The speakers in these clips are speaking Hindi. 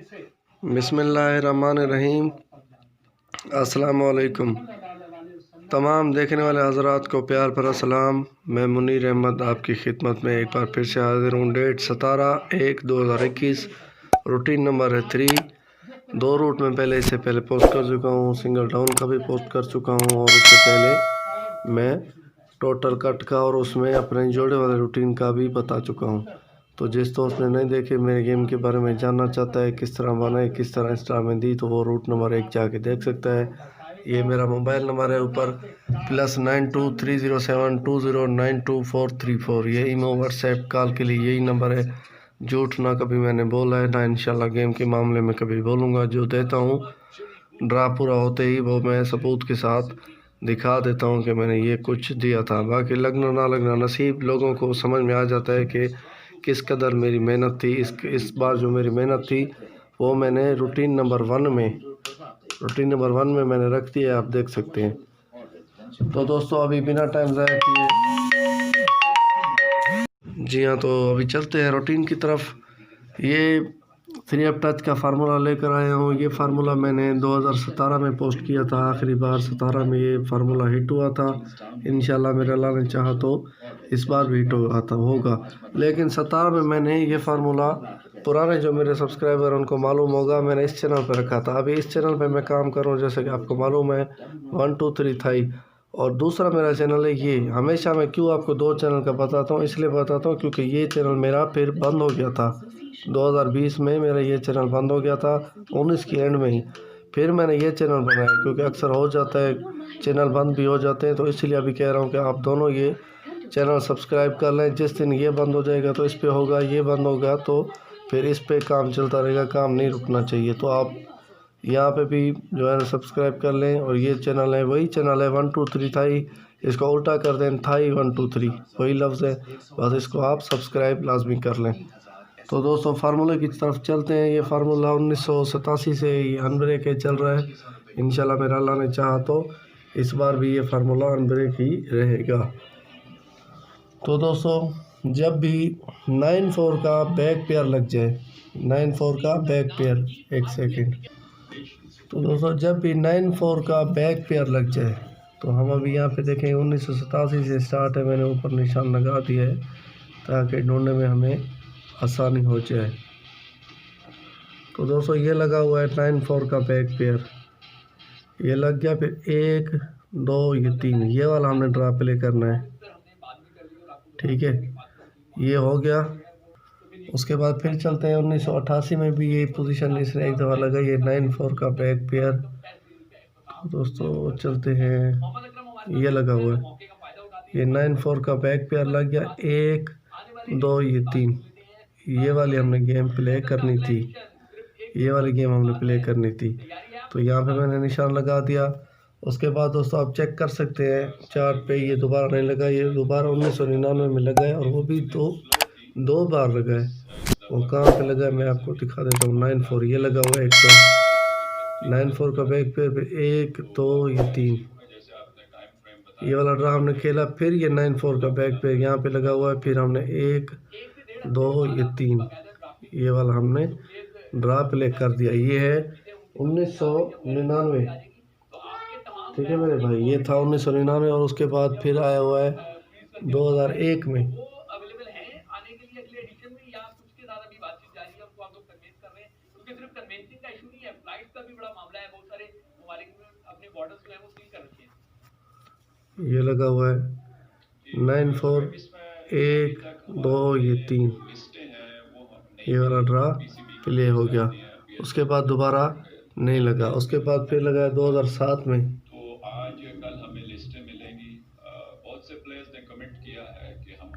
बिस्मिल्लाहिर्रहमानिर्रहीम। अस्सलाम वालेकुम। तमाम देखने वाले हज़रात को प्यार भरा सलाम। मैं मुनीर अहमद आपकी खिदमत में एक बार फिर से हाजिर हूँ। डेट 17/1/2021। रूटीन नंबर है 3। 2 रूट में इससे पहले पोस्ट कर चुका हूँ। सिंगल टाउन का भी पोस्ट कर चुका हूँ और उससे पहले मैं टोटल कट का और उसमें अपने जोड़े वाले रूटीन का भी बता चुका हूँ। तो जिस दोस्त ने नहीं देखे, मेरे गेम के बारे में जानना चाहता है, किस तरह बनाए, किस तरह इंस्टा में दी, तो वो रूट नंबर 1 जाके देख सकता है। ये मेरा मोबाइल नंबर है ऊपर +923072092434। ये ईमो व्हाट्सएप कॉल के लिए यही नंबर है। झूठ ना कभी मैंने बोला है, ना इंशाल्लाह गेम के मामले में कभी बोलूँगा। जो देता हूँ ड्रा पूरा होते ही वो मैं सबूत के साथ दिखा देता हूँ कि मैंने ये कुछ दिया था। बाकी लगना ना लगना नसीब, लोगों को समझ में आ जाता है कि किस कदर मेरी मेहनत थी। इस बार जो मेरी मेहनत थी वो मैंने रूटीन नंबर 1 में मैंने रख दिया, आप देख सकते हैं। तो दोस्तों अभी बिना टाइम ज़ाया किए, जी हाँ, तो अभी चलते हैं रूटीन की तरफ। ये 3 अप टच का फार्मूला लेकर आया हूँ। ये फार्मूला मैंने 2017 में पोस्ट किया था। आखिरी बार 17 में ये फार्मूला हिट हुआ था। इंशाल्लाह मेरे अल्लाह ने चाहा तो इस बार भी हिट होगा। लेकिन 17 में मैंने ये फार्मूला, पुराने जो मेरे सब्सक्राइबर उनको मालूम होगा, मैंने इस चैनल पर रखा था। अभी इस चैनल पर मैं काम कर रहा हूँ, जैसे कि आपको मालूम है 1 2 3 थाई, और दूसरा मेरा चैनल है ये। हमेशा मैं क्यों आपको 2 चैनल का बताता हूँ, इसलिए बताता हूँ क्योंकि ये चैनल मेरा फिर बंद हो गया था। 2020 में मेरा ये चैनल बंद हो गया था, 19 की एंड में ही। फिर मैंने ये चैनल बनाया क्योंकि अक्सर हो जाता है चैनल बंद भी हो जाते हैं। तो इसलिए अभी कह रहा हूँ कि आप दोनों ये चैनल सब्सक्राइब कर लें। जिस दिन ये बंद हो जाएगा तो इस पे होगा, ये बंद होगा तो फिर इस पे काम चलता रहेगा, काम नहीं रुकना चाहिए। तो आप यहाँ पे भी जो है सब्सक्राइब कर लें। और ये चैनल है, वही चैनल है 1 2 3 थाई। इसको उल्टा कर दें, थाई 1 2 3 वही लफ्ज़ है, बस इसको आप सब्सक्राइब लाजमी कर लें। तो दोस्तों फार्मूले की तरफ चलते हैं। ये फार्मूला 1987 से अनब्रेक है चल रहा है। इंशाल्लाह मेरा अल्लाह ने चाहा तो इस बार भी ये फार्मूला अनब्रेक ही रहेगा। तो दोस्तों जब भी 9-4 का बैक पेयर लग जाए, 9-4 का बैक पेयर, एक सेकेंड। तो दोस्तों जब भी 9-4 का बैक पेयर लग जाए, तो हम अभी यहाँ पे देखें 1987 से स्टार्ट है। मैंने ऊपर निशान लगा दिया है ताकि ढूंढने में हमें आसानी हो जाए। तो दोस्तों ये लगा हुआ है 9-4 का बैक पेयर, ये लग गया। फिर 1 2 ये 3, ये वाला हमने ड्रा प्ले करना है, ठीक है, ये हो गया। उसके बाद फिर चलते हैं 1988 में भी ये पोजीशन इसने एक दफ़ा लगा, ये 9-4 का बैक पेयर। तो दोस्तों चलते हैं, ये लगा हुआ है, ये 9-4 का बैक पेयर लग गया। 1 2 ये 3, ये वाली हमने गेम प्ले करनी थी, ये वाली गेम हमने प्ले करनी थी। तो यहाँ पे मैंने निशान लगा दिया। उसके बाद दोस्तों आप चेक कर सकते हैं चार्ट पे, ये दोबारा नहीं लगा, ये दोबारा 1999 में लगा है, और वो भी दो बार लगा है। वो कहाँ पे लगा है मैं आपको दिखा देता हूँ। 9-4 ये लगा हुआ है, एक तो 9-4 का बैक पेयर पे 1 2 ये 3, ये वाला ड्रा हमने खेला। फिर ये 9-4 का बैक पेयर यहाँ पे लगा हुआ है, फिर हमने 1 2 ये 3, ये वाला हमने ड्रा प्ले कर दिया। ये है 1999, ठीक है मेरे भाई, ये था 1999। और उसके बाद फिर आया हुआ है 2001 में। ये लगा हुआ है 9-4 1 2 ये 3, ये वाला ड्रा प्ले हो गया। उसके बाद दोबारा नहीं लगा। उसके बाद फिर लगा 2007 में।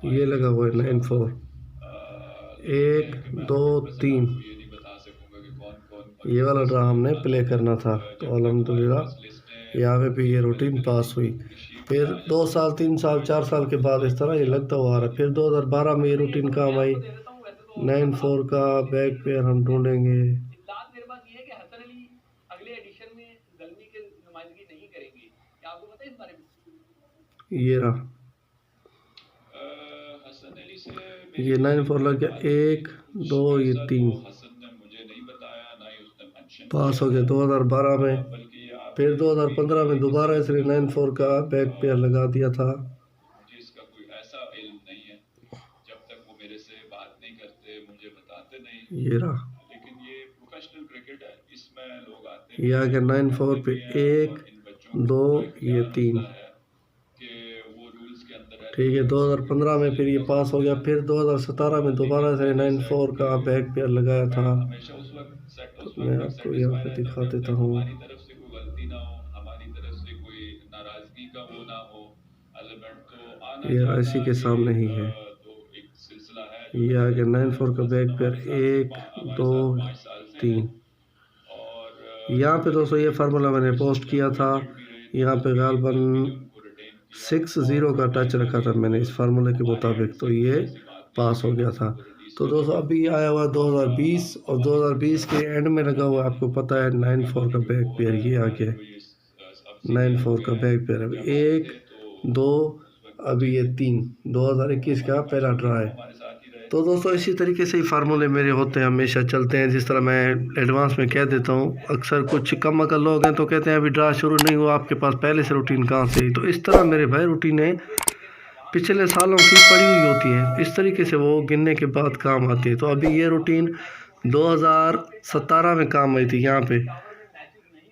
ये लगा हुआ है 9-4 1 2 3, ये वाला ड्रा हमने प्ले करना था। तो अल्हम्दुलिल्लाह यहाँ पे भी ये रूटीन पास हुई। फिर 2 साल 3 साल 4 साल के बाद इस तरह ये लगता हुआ आ रहा है। फिर 2012 में ये रूटीन काम आई। 9-4 का बैक पेयर हम ढूंढेंगे, ये रहा, ये 9-4 लग गया। 1 2 ये 3, पास हो गया 2012 में। फिर 2015 में दोबारा इसने 9-4 का बैक पेयर लगा दिया था। ये रहा, ये आ गया 9-4 पे 1 2 ये 3, ठीक है। 2015 में फिर ये पास हो गया। फिर 2017 में दोबारा से 9-4 का बैक पेयर लगाया था। तो मैं आपको यहाँ पे दिखा देता हूँ। ये इसी के सामने ही है। ये आ गया 9-4 का बैक पेयर 1 2 3। यहाँ पे दोस्तों ये फार्मूला मैंने पोस्ट किया था। यहाँ पे गालबन 6-0 का टच रखा था मैंने इस फार्मूले के मुताबिक, तो ये पास हो गया था। तो दोस्तों अभी आया हुआ 2020 और 2020 के एंड में लगा हुआ, आपको पता है 9-4 का बैक पेयर ये आ गया 9-4 का बैक पेयर। अभी 1 2 अभी ये 3 2021 का पहला ड्रा है। तो दोस्तों इसी तरीके से ही फार्मूले मेरे होते हैं, हमेशा चलते हैं। जिस तरह मैं एडवांस में कह देता हूँ, अक्सर कुछ कम अकल लोग हैं तो कहते हैं अभी ड्रा शुरू नहीं हुआ, आपके पास पहले से रूटीन कहाँ से। तो इस तरह मेरे भाई रूटीनें पिछले सालों की पड़ी हुई होती हैं, इस तरीके से वो गिनने के बाद काम आती है। तो अभी ये रूटीन 2017 में काम आई थी, यहाँ पे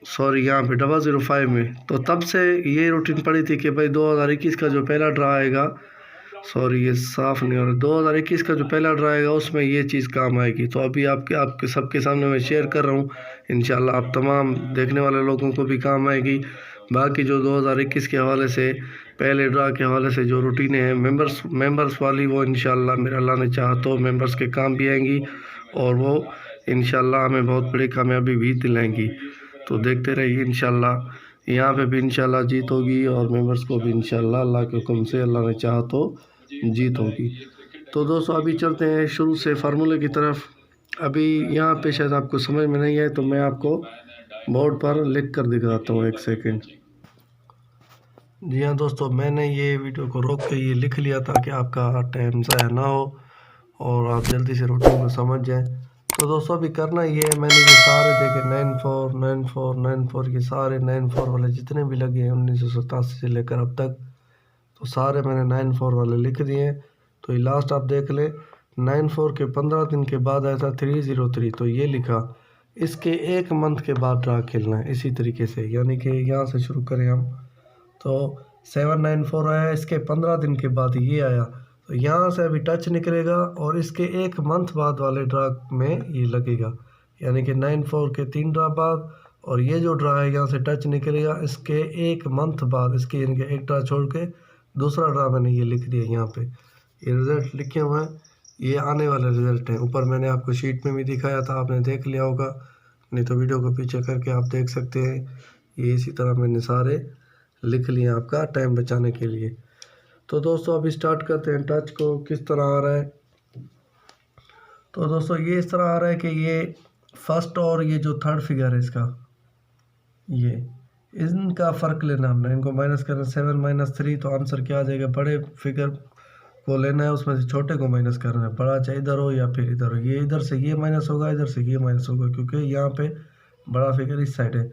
005 में। तो तब से ये रूटीन पड़ी थी कि भाई 2021 का जो पहला ड्रा आएगा, ये साफ़ नहीं हो रहा, 2021 का जो पहला ड्रा आएगा उसमें ये चीज़ काम आएगी। तो अभी आपके सबके सामने मैं शेयर कर रहा हूँ, इंशाल्लाह आप तमाम देखने वाले लोगों को भी काम आएगी। बाकी जो 2021 के हवाले से, पहले ड्रा के हवाले से जो रूटीनें हैं मेंबर्स वाली, वो इंशाल्लाह मेरा अल्लाह ने चाहा तो मेंबर्स के काम भी आएंगी और वो इंशाल्लाह हमें बहुत बड़ी कामयाबी भी दिलाएंगी। तो देखते रहिए, इंशाल्लाह यहाँ पे भी इंशाल्लाह जीत होगी और मेंबर्स को भी इंशाल्लाह अल्लाह के हुक्म से, अल्लाह ने चाहा तो जीत होगी। तो दोस्तों अभी चलते हैं शुरू से फार्मूले की तरफ। अभी यहाँ पे शायद आपको समझ में नहीं है तो मैं आपको बोर्ड पर लिख कर दिखाता हूँ, 1 सेकेंड। जी हाँ दोस्तों, मैंने ये वीडियो को रोक के ये लिख लिया था कि आपका टाइम ज़ाया ना हो और आप जल्दी से रूटीन को समझ जाएं। तो दोस्तों अभी करना ये है, मैंने ये सारे देखे 9-4 9-4 9-4, ये सारे 9-4 वाले जितने भी लगे हैं 1987 से लेकर अब तक, तो सारे मैंने 9-4 वाले लिख दिए हैं। तो ये लास्ट आप देख लें, 9-4 के 15 दिन के बाद आया था 303, तो ये लिखा इसके 1 मंथ के बाद ड्रा खेलना है इसी तरीके से। यानी कि यहाँ से शुरू करें हम, तो 7-9-4 आया, इसके 15 दिन के बाद ये आया, तो यहाँ से अभी टच निकलेगा और इसके 1 मंथ बाद वाले ड्रा में ये लगेगा। यानी कि 9-4 के 3 ड्रा बाद, और ये जो ड्रा है यहाँ से टच निकलेगा इसके 1 मंथ बाद, इसके यानी कि 1 ड्रा छोड़ के दूसरा ड्रा मैंने ये लिख दिया। यहाँ पे ये रिज़ल्ट लिखे हुए हैं, ये आने वाले रिज़ल्ट हैं। ऊपर मैंने आपको शीट में भी दिखाया था, आपने देख लिया होगा, नहीं तो वीडियो को पीछे करके आप देख सकते हैं। ये इसी तरह मैंने सारे लिख लिए आपका टाइम बचाने के लिए। तो दोस्तों अभी स्टार्ट करते हैं टच को किस तरह आ रहा है। तो दोस्तों ये इस तरह आ रहा है कि ये फर्स्ट और ये जो थर्ड फिगर है इसका, ये इनका फ़र्क लेना हमने, इनको माइनस करना 7-3, तो आंसर क्या आ जाएगा, बड़े फिगर को लेना है, उसमें से छोटे को माइनस करना है, बड़ा चाहे इधर हो या फिर इधर हो। ये इधर से ये माइनस होगा, इधर से ये माइनस होगा, क्योंकि यहाँ पे बड़ा फिगर इस साइड है।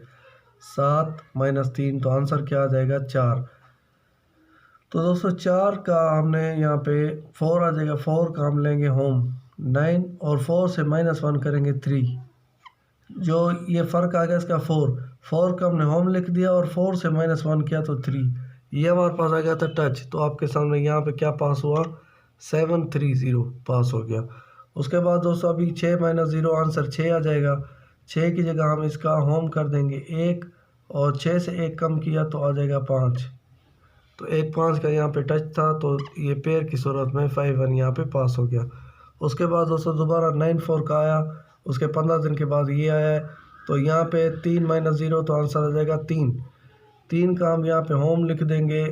7-3, तो आंसर क्या आ जाएगा 4। तो दोस्तों 4 का हमने यहाँ पे 4 आ जाएगा, 4 का हम लेंगे होम 9 और 4 से -1 करेंगे 3। जो ये फ़र्क आ गया इसका 4 का हमने होम लिख दिया और 4 से -1 किया तो 3, ये हमारे पास आ गया था टच। तो आपके सामने यहाँ पे क्या पास हुआ, 730 पास हो गया। उसके बाद दोस्तों अभी 6 - 0 आंसर 6 आ जाएगा। 6 की जगह हम इसका होम कर देंगे 1 और 6 से 1 कम किया तो आ जाएगा 5। तो 1-5 का यहाँ पे टच था, तो ये पेयर की सूरत में 5-1 यहाँ पे पास हो गया। उसके बाद दोस्तों दोबारा 9-4 का आया, उसके 15 दिन के बाद ये आया है, तो यहाँ पे 3 - 0 तो आंसर आ जाएगा 3 का हम यहाँ पे होम लिख देंगे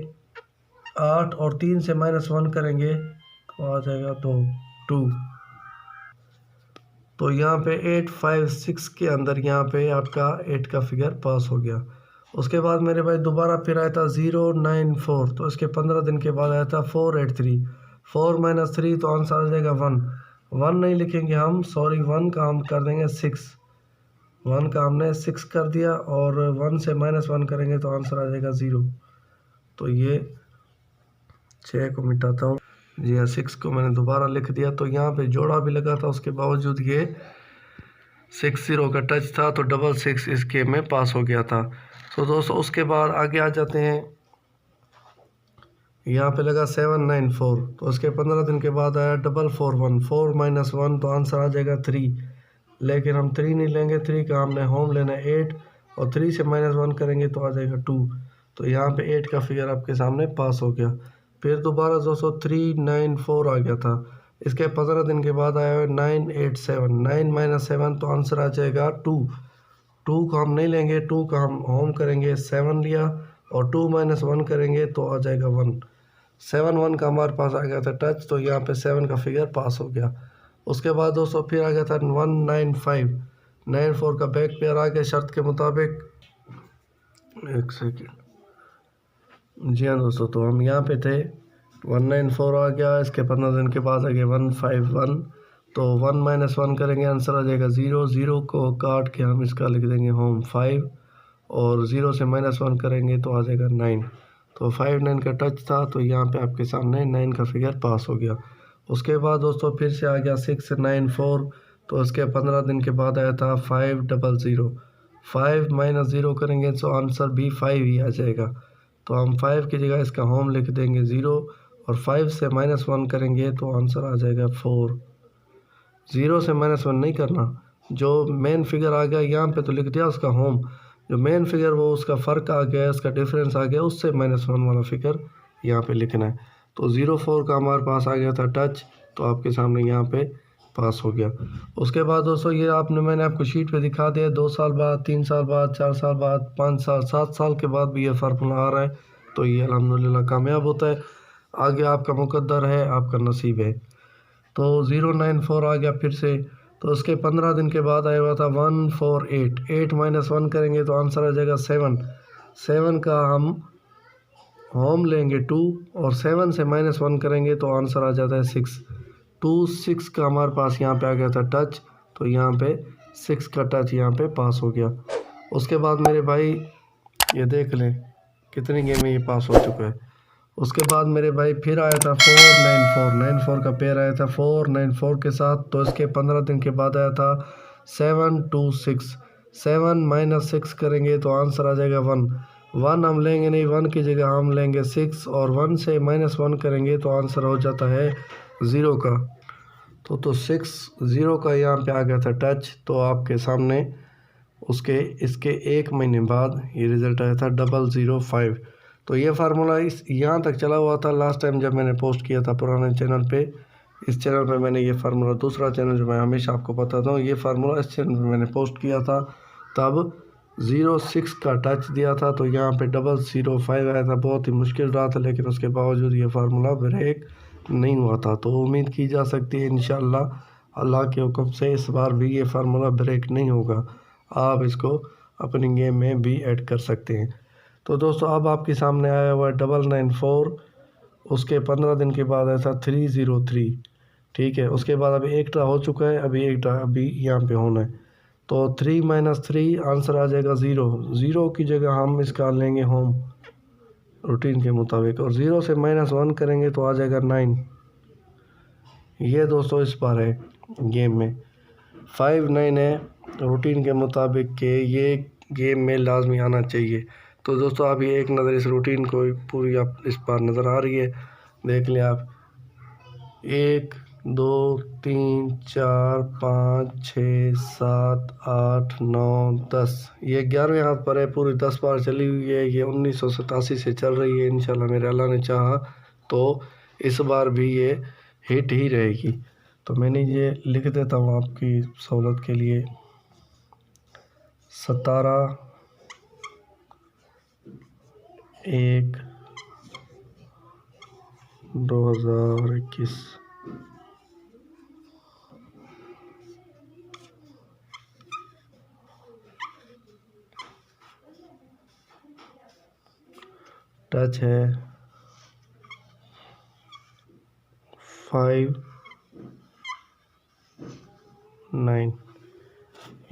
8 और 3 से -1 करेंगे तो आ जाएगा 2। तो यहाँ पे 8-5-6 के अंदर यहाँ पे आपका 8 का फिगर पास हो गया। उसके बाद मेरे भाई दोबारा फिर आया था 0-9-4, तो इसके 15 दिन के बाद आया था 4-8-3, 4 - 3 तो आंसर आ जाएगा 1 नहीं लिखेंगे हम, 1 का हम कर देंगे 6। 1 का हमने 6 कर दिया और 1 से -1 करेंगे तो आंसर आ जाएगा 0। तो ये 6 को मिटाता हूँ जी हाँ, 6 को मैंने दोबारा लिख दिया। तो यहाँ पे जोड़ा भी लगा था, उसके बावजूद ये 6 0 का टच था, तो 6 इस गेम में पास हो गया था। तो दोस्तों उसके बाद आगे आ जाते हैं। यहाँ पे लगा 794, तो उसके 15 दिन के बाद आया 441, 4 - 1 तो आंसर आ जाएगा 3। लेकिन हम 3 नहीं लेंगे, 3 का हमने होम लेना है 8, और 3 से -1 करेंगे तो आ जाएगा 2। तो यहाँ पे 8 का फिगर आपके सामने पास हो गया। फिर दोबारा 394 आ गया था। इसके 15 दिन के बाद आया है 987, 9 - 7 तो आंसर आ जाएगा 2। 2 को हम नहीं लेंगे, 2 का हम होम करेंगे, 7 लिया, और 2 - 1 करेंगे तो आ जाएगा 1। 7 1 का हमारे पास आ गया था टच, तो यहाँ पे 7 का फिगर पास हो गया। उसके बाद दोस्तों फिर आ गया था 195, 94 का बैक पेयर आ गया शर्त के मुताबिक। एक सेकेंड जी हाँ दोस्तों, तो हम यहाँ पे थे, 194 आ गया। इसके 15 दिन के बाद आ गया 151, तो 1 - 1 करेंगे, आंसर आ जाएगा 0। 0 को काट के हम इसका लिख देंगे होम 5, और 0 से -1 करेंगे तो आ जाएगा 9। तो 5 9 का टच था, तो यहाँ पे आपके सामने 9 का फिगर पास हो गया। उसके बाद दोस्तों फिर से आ गया 694, तो उसके 15 दिन के बाद आया था 500। 5 - 0 करेंगे तो आंसर भी 5 ही आ जाएगा। तो हम 5 की जगह इसका होम लिख देंगे 0, और 5 से -1 करेंगे तो आंसर आ जाएगा 4। 0 से -1 नहीं करना, जो मेन फिगर आ गया यहाँ पे तो लिख दिया उसका होम, जो मेन फिगर वो उसका फ़र्क आ गया, उसका डिफरेंस आ गया, उससे -1 वाला फिगर यहाँ पे लिखना है। तो 04 का हमारे पास आ गया था टच, तो आपके सामने यहाँ पे पास हो गया। उसके बाद दोस्तों ये मैंने आपको शीट पे दिखा दिया, 2 साल बाद, 3 साल बाद, 4 साल बाद, 5 साल, 7 साल के बाद भी ये फार्मूला आ रहा है, तो ये अल्हम्दुलिल्लाह कामयाब होता है। आगे आपका मुकद्दर है, आपका नसीब है। तो 094 आ गया फिर से, तो उसके 15 दिन के बाद आया हुआ था 148, 8 - 1 करेंगे तो आंसर आ जाएगा 7। 7 का हम होम लेंगे 2, और 7 से -1 करेंगे तो आंसर आ जाता है 6। 2 6 का हमारे पास यहाँ पे आ गया था टच, तो यहाँ पे 6 का टच यहाँ पे पास हो गया। उसके बाद मेरे भाई ये देख लें कितनी गेम में ये पास हो चुका है। उसके बाद मेरे भाई फिर आया था 494 का पेयर आया था 494 के साथ, तो इसके 15 दिन के बाद आया था 726। 7 - 6 करेंगे तो आंसर आ जाएगा 1। 1 हम लेंगे नहीं, 1 की जगह हम लेंगे 6, और 1 से -1 करेंगे तो आंसर हो जाता है 0 का। तो 6 0 का यहाँ पे आ गया था टच, तो आपके सामने उसके इसके 1 महीने बाद ये रिज़ल्ट आया था 005। तो ये फार्मूला इस यहाँ तक चला हुआ था लास्ट टाइम जब मैंने पोस्ट किया था पुराने चैनल पे। इस चैनल पे मैंने ये फार्मूला, दूसरा चैनल जो मैं हमेशा आपको बताता हूँ, ये फार्मूला इस चैनल पे मैंने पोस्ट किया था, तब 06 का टच दिया था, तो यहाँ पे 005 आया था। बहुत ही मुश्किल रहा था, लेकिन उसके बावजूद ये फार्मूला ब्रेक नहीं हुआ था। तो उम्मीद की जा सकती है इंशाल्लाह अल्लाह के हुक्म से इस बार भी ये फार्मूला ब्रेक नहीं होगा। आप इसको अपनी गेम में भी ऐड कर सकते हैं। तो दोस्तों अब आपके सामने आया हुआ है 994, उसके 15 दिन के बाद आया था 303। ठीक है, उसके बाद अभी एक ड्रा हो चुका है, अभी एक ड्रा अभी यहाँ पे होना है। तो 3 - 3 आंसर आ जाएगा 0। 0 की जगह हम इसका लेंगे होम रूटीन के मुताबिक, और 0 से -1 करेंगे तो आ जाएगा 9। ये दोस्तों इस बार है गेम में 5 9 है रूटीन के मुताबिक के ये गेम में लाजमी आना चाहिए। तो दोस्तों आप ये एक नज़र इस रूटीन को पूरी आप इस बार नज़र आ रही है, देख लें आप। 1 2 3 4 5 6 7 8 9 10, ये 11वें हाथ पर है, पूरी 10 बार चली हुई है। ये 1987 से चल रही है। इंशाल्लाह मेरे अल्लाह ने चाहा तो इस बार भी ये हिट ही रहेगी। तो मैंने ये लिख देता हूँ आपकी सहूलत के लिए, 17/1/2021। टच है 5 9।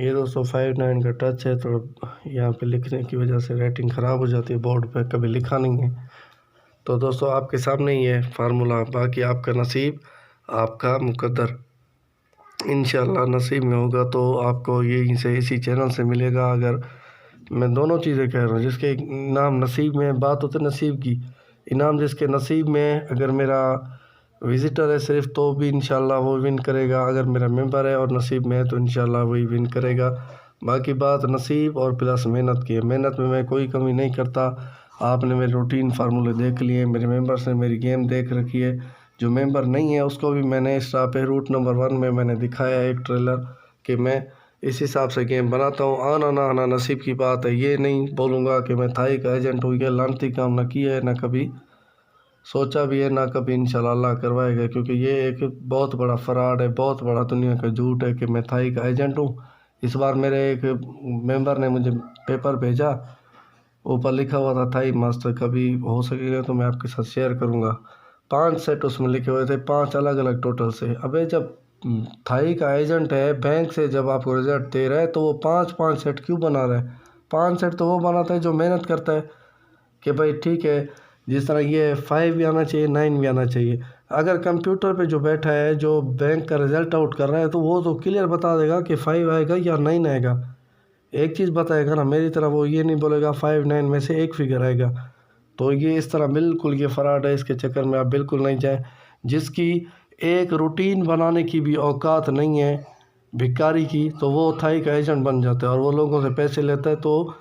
ये दोस्तों 5.9 का टच है, तो यहाँ पे लिखने की वजह से राइटिंग ख़राब हो जाती है, बोर्ड पे कभी लिखा नहीं है। तो दोस्तों आपके सामने ही है फार्मूला, बाकी आपका नसीब आपका मुकद्दर, इंशाल्लाह नसीब में होगा तो आपको यहीं से इसी चैनल से मिलेगा। अगर मैं दोनों चीज़ें कह रहा हूँ, जिसके इनाम नसीब में, बात होती है नसीब की, इनाम जिसके नसीब में, अगर मेरा विज़िटर है सिर्फ तो भी इंशाल्लाह वो विन करेगा, अगर मेरा मेंबर है और नसीब में है तो इंशाल्लाह वही विन करेगा। बाकी बात नसीब और प्लस मेहनत की है, मेहनत में मैं कोई कमी नहीं करता। आपने मेरे रूटीन फार्मूले देख लिए, मेरे मेंबर्स ने मेरी गेम देख रखी है, जो मेंबर नहीं है उसको भी मैंने स्टार पे रूट नंबर 1 में मैंने दिखाया एक ट्रेलर कि मैं इस हिसाब से गेम बनाता हूँ। आना ना आना नसीब की बात है, ये नहीं बोलूँगा कि मैं थाई का एजेंट हूँ, ये लानती काम ना किया है, ना कभी सोचा भी है, ना कभी इंशाल्लाह अल्लाह करवाएगा, क्योंकि ये एक बहुत बड़ा फ्रॉड है, बहुत बड़ा दुनिया का झूठ है कि मैं थाई का एजेंट हूँ। इस बार मेरे एक मेंबर ने मुझे पेपर भेजा, ऊपर लिखा हुआ था थाई मास्टर, कभी हो सकेगा तो मैं आपके साथ शेयर करूँगा। 5 सेट उसमें लिखे हुए थे, 5 अलग अलग टोटल से। अबे जब थाई का एजेंट है, बैंक से जब आपको रिजल्ट दे रहा है तो वो 5 सेट क्यों बना रहा है? 5 सेट तो वो बनाता है जो मेहनत करता है कि भाई ठीक है, जिस तरह ये 5 भी आना चाहिए, 9 भी आना चाहिए। अगर कंप्यूटर पे जो बैठा है, जो बैंक का रिज़ल्ट आउट कर रहा है, तो वो तो क्लियर बता देगा कि 5 आएगा या 9 आएगा, एक चीज़ बताएगा ना। मेरी तरह वो ये नहीं बोलेगा 5 9 में से एक फिगर आएगा। तो ये इस तरह बिल्कुल ये फ्रॉड है, इसके चक्कर में आप बिल्कुल नहीं जाएं। जिसकी एक रूटीन बनाने की भी औकात नहीं है भिखारी की, तो वो थाई का एजेंट बन जाता है और वो लोगों से पैसे लेता है। तो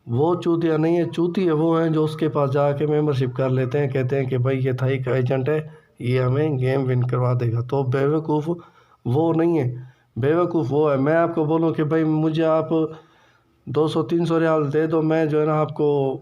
वो चूतिया नहीं है, चूतिया वो हैं जो उसके पास जाके मेंबरशिप कर लेते हैं, कहते हैं कि भाई ये थाई का एजेंट है, ये हमें गेम विन करवा देगा। तो बेवकूफ़ वो नहीं है, बेवकूफ़ वो है। मैं आपको बोलूँ कि भाई मुझे आप 200-300 रियाल दे दो, मैं जो है ना आपको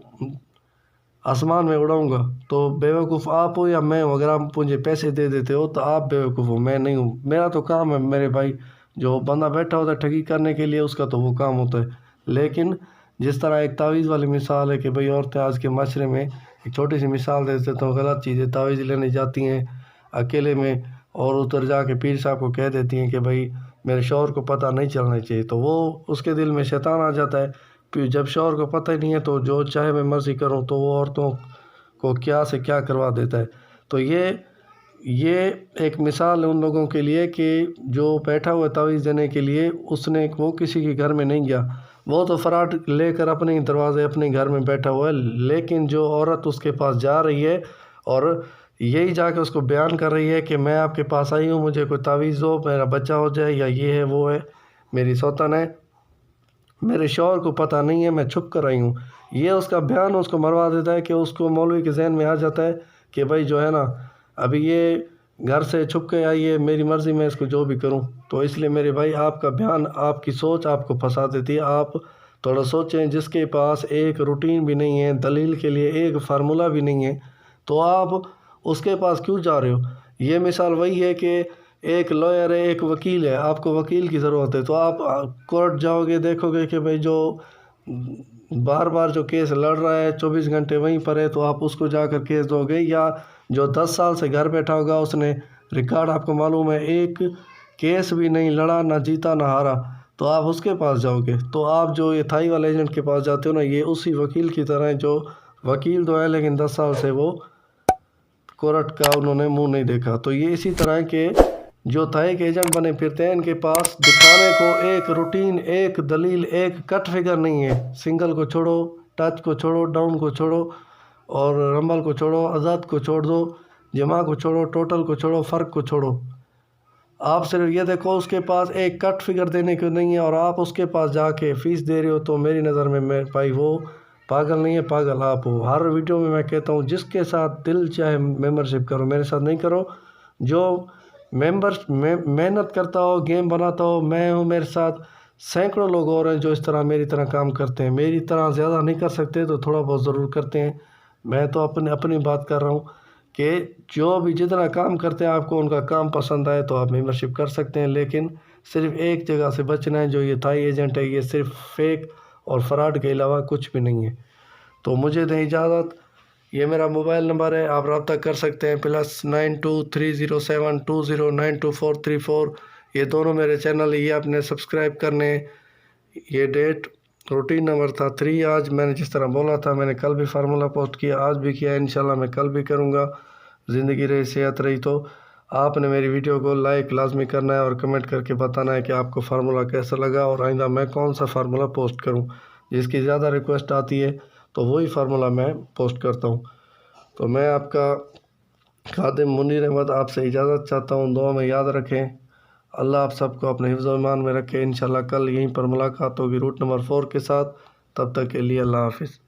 आसमान में उड़ाऊंगा, तो बेवकूफ़ आप हो या मैं हूँ। अगर आप मुझे पैसे दे देते हो तो आप बेवकूफ़ हो, मैं नहीं हूँ। मेरा तो काम है मेरे भाई, जो बंदा बैठा होता है ठगी करने के लिए, उसका तो वो काम होता है। लेकिन जिस तरह एक तावीज़ वाली मिसाल है कि भाई औरतें आज के माशरे में, एक छोटी सी मिसाल दे देते तो गलत चीज़ें तावीज़ लेने जाती हैं अकेले में और उधर जाके पीर साहब को कह देती हैं कि भाई मेरे शौहर को पता नहीं चलना चाहिए, तो वो उसके दिल में शैतान आ जाता है। फिर जब शौहर को पता ही नहीं है तो जो चाहे मैं मर्ज़ी करूँ, तो वो औरतों को क्या से क्या करवा देता है। तो ये एक मिसाल है उन लोगों के लिए कि जो बैठा हुआ तावीज़ देने के लिए, उसने वो किसी के घर में नहीं गया, वो तो फ्रॉड लेकर अपने ही दरवाजे अपने घर में बैठा हुआ है। लेकिन जो औरत उसके पास जा रही है और यही जाके उसको बयान कर रही है कि मैं आपके पास आई हूँ, मुझे कोई तावीज़ दो, मेरा बच्चा हो जाए, या ये है वो है, मेरी सौतन है, मेरे शौहर को पता नहीं है, मैं छुप कर आई हूँ, ये उसका बयान उसको मरवा देता है कि उसको मौलवी के जहन में आ जाता है कि भाई जो है ना, अभी ये घर से छुप के आई है, मेरी मर्ज़ी मैं इसको जो भी करूँ। तो इसलिए मेरे भाई आपका बयान, आपकी सोच आपको फंसा देती है। आप थोड़ा सोचें, जिसके पास एक रूटीन भी नहीं है, दलील के लिए एक फार्मूला भी नहीं है, तो आप उसके पास क्यों जा रहे हो? ये मिसाल वही है कि एक लॉयर है, एक वकील है, आपको वकील की ज़रूरत है, तो आप कोर्ट जाओगे, देखोगे कि भाई जो बार बार जो केस लड़ रहा है 24 घंटे वहीं पर है, तो आप उसको जाकर केस दोगे, या जो 10 साल से घर बैठा होगा, उसने रिकॉर्ड आपको मालूम है, एक केस भी नहीं लड़ा, ना जीता ना हारा, तो आप उसके पास जाओगे। तो आप जो ये थाई वाले एजेंट के पास जाते हो ना, ये उसी वकील की तरह है, जो वकील तो है लेकिन 10 साल से वो कोर्ट का उन्होंने मुंह नहीं देखा। तो ये इसी तरह के जो थाई के एजेंट बने फिरते हैं, इनके पास दिखाने को एक रूटीन, एक दलील, एक कट फिगर नहीं है। सिंगल को छोड़ो, टच को छोड़ो, डाउन को छोड़ो, और रंबल को छोड़ो, आज़ाद को छोड़ दो, जमा को छोड़ो, टोटल को छोड़ो, फ़र्क को छोड़ो। आप सिर्फ ये देखो उसके पास एक कट फिगर देने को नहीं है और आप उसके पास जाके फ़ीस दे रहे हो, तो मेरी नज़र में मैं भाई वो पागल नहीं है, पागल आप हो। हर वीडियो में मैं कहता हूँ, जिसके साथ दिल चाहे मेंबरशिप करो, मेरे साथ नहीं करो। जो मेंबर्स मेहनत करता हो, गेम बनाता हो, मैं हूँ, मेरे साथ सैकड़ों लोग और हैं जो इस तरह मेरी तरह काम करते हैं। मेरी तरह ज़्यादा नहीं कर सकते तो थोड़ा बहुत ज़रूर करते हैं। मैं तो अपनी बात कर रहा हूँ कि जो भी जितना काम करते हैं, आपको उनका काम पसंद आए तो आप मेंबरशिप कर सकते हैं, लेकिन सिर्फ एक जगह से बचना है, जो ये थाई एजेंट है, ये सिर्फ फेक और फ्रॉड के अलावा कुछ भी नहीं है। तो मुझे दें इजाज़त, ये मेरा मोबाइल नंबर है, आप रब्ता कर सकते हैं, +923072092434। ये दोनों मेरे चैनल, ये आपने सब्सक्राइब करने, ये डेट रूटीन नंबर था 3। आज मैंने जिस तरह बोला था, मैंने कल भी फार्मूला पोस्ट किया, आज भी किया, इंशाल्लाह मैं कल भी करूँगा। ज़िंदगी रही, सेहत रही तो आपने मेरी वीडियो को लाइक लाजमी करना है और कमेंट करके बताना है कि आपको फार्मूला कैसा लगा और आइंदा मैं कौन सा फार्मूला पोस्ट करूं। जिसकी ज़्यादा रिक्वेस्ट आती है तो वही फार्मूला मैं पोस्ट करता हूं। तो मैं आपका खादिम मुनीर अहमद आपसे इजाज़त चाहता हूं। दुआ में याद रखें। अल्लाह आप सबको अपने हिफ्ज़ व ईमान में रखे। इंशाल्लाह कल यहीं पर मुलाकात होगी रूट नंबर 4 के साथ। तब तक के लिए अल्लाह हाफिज़।